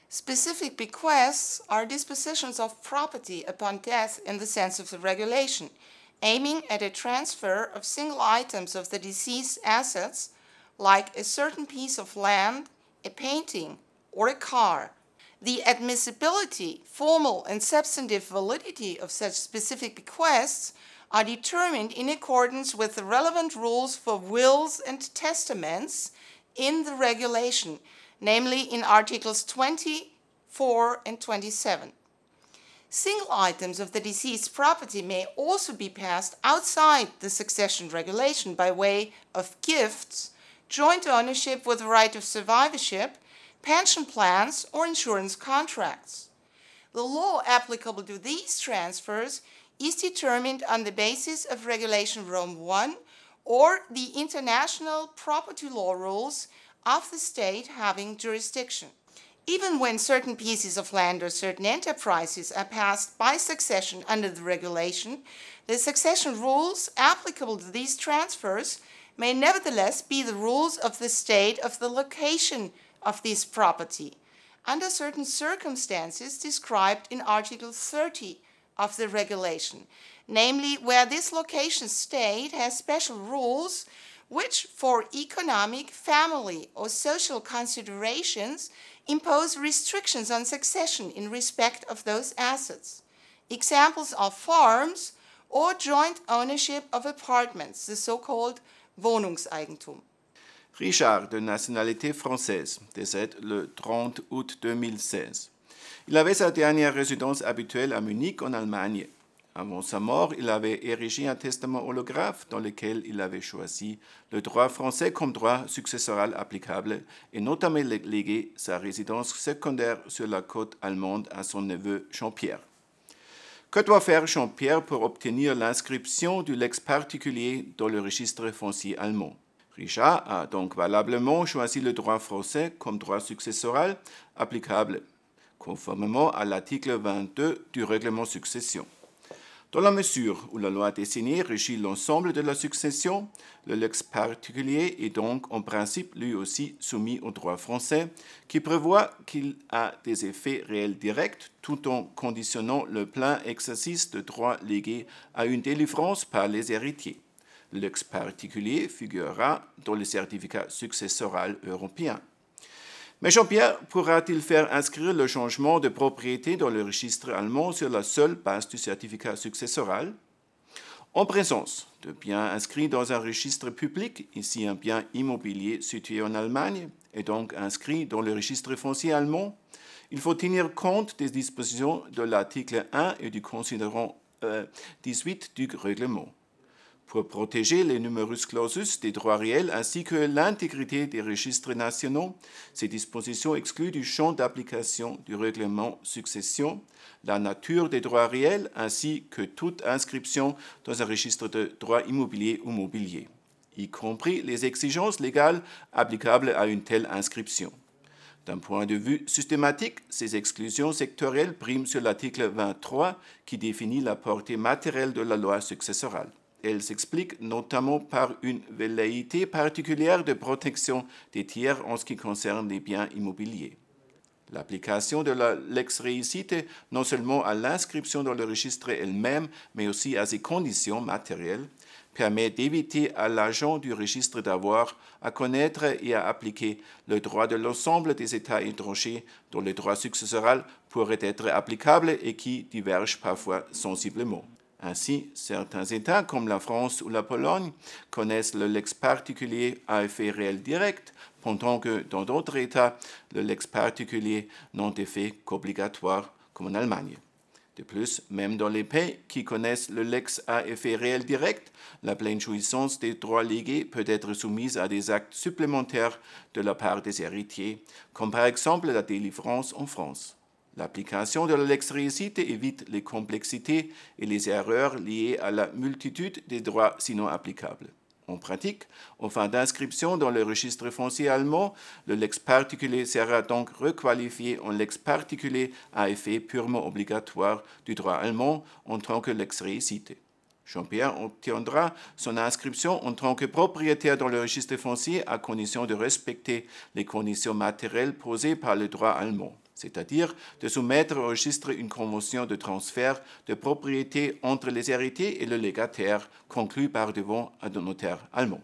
Specific bequests are dispositions of property upon death in the sense of the regulation, aiming at a transfer of single items of the deceased's assets, like a certain piece of land, a painting, or a car. The admissibility, formal and substantive validity of such specific bequests are determined in accordance with the relevant rules for wills and testaments in the regulation, namely in Articles 24 and 27. Single items of the deceased's property may also be passed outside the succession regulation by way of gifts, joint ownership with the right of survivorship, pension plans, or insurance contracts. The law applicable to these transfers is determined on the basis of Regulation Rome I or the international property law rules of the state having jurisdiction. Even when certain pieces of land or certain enterprises are passed by succession under the regulation, the succession rules applicable to these transfers may nevertheless be the rules of the state of the location of this property, under certain circumstances described in Article 30 of the regulation, namely where this location state has special rules which, for economic, family, or social considerations, impose restrictions on succession in respect of those assets. Examples are farms or joint ownership of apartments, the so-called Wohnungseigentum. Richard, de nationalité française, décède le 30 août 2016. Il avait sa dernière résidence habituelle à Munich, en Allemagne. Avant sa mort, il avait érigé un testament holographe dans lequel il avait choisi le droit français comme droit successoral applicable et notamment légué sa résidence secondaire sur la côte allemande à son neveu Jean-Pierre. Que doit faire Jean-Pierre pour obtenir l'inscription du lex particulier dans le registre foncier allemand? Richard a donc valablement choisi le droit français comme droit successoral applicable, conformément à l'article 22 du règlement succession. Dans la mesure où la loi dessinée régit l'ensemble de la succession, le lex particulier est donc en principe lui aussi soumis au droit français, qui prévoit qu'il a des effets réels directs tout en conditionnant le plein exercice de droits légués à une délivrance par les héritiers. Le lex particulier figurera dans le certificat successoral européen. Mais Jean-Pierre pourra-t-il faire inscrire le changement de propriété dans le registre allemand sur la seule base du certificat successoral? En présence de biens inscrits dans un registre public, ici un bien immobilier situé en Allemagne, et donc inscrit dans le registre foncier allemand, il faut tenir compte des dispositions de l'article 1 et du considérant 18 du règlement. Pour protéger les numerus clausus des droits réels ainsi que l'intégrité des registres nationaux, ces dispositions excluent du champ d'application du règlement succession la nature des droits réels ainsi que toute inscription dans un registre de droits immobiliers ou mobiliers, y compris les exigences légales applicables à une telle inscription. D'un point de vue systématique, ces exclusions sectorielles priment sur l'article 23 qui définit la portée matérielle de la loi successorale. Elle s'explique notamment par une velléité particulière de protection des tiers en ce qui concerne les biens immobiliers. L'application de la lex réussite non seulement à l'inscription dans le registre elle-même, mais aussi à ses conditions matérielles, permet d'éviter à l'agent du registre d'avoir à connaître et à appliquer le droit de l'ensemble des États étrangers dont le droit successoral pourrait être applicable et qui divergent parfois sensiblement. Ainsi, certains États, comme la France ou la Pologne, connaissent le lex particulier à effet réel direct, pendant que dans d'autres États, le lex particulier n'a d'effet qu'obligatoire, comme en Allemagne. De plus, même dans les pays qui connaissent le lex à effet réel direct, la pleine jouissance des droits légués peut être soumise à des actes supplémentaires de la part des héritiers, comme par exemple la délivrance en France. L'application de la lex réussite évite les complexités et les erreurs liées à la multitude des droits sinon applicables. En pratique, en fin d'inscription dans le registre foncier allemand, le lex particulier sera donc requalifié en lex particulier à effet purement obligatoire du droit allemand en tant que lex réussite. Jean-Pierre obtiendra son inscription en tant que propriétaire dans le registre foncier à condition de respecter les conditions matérielles posées par le droit allemand. c'est-à-dire de soumettre au registre une convention de transfert de propriété entre les héritiers et le légataire conclue par devant un notaire allemand.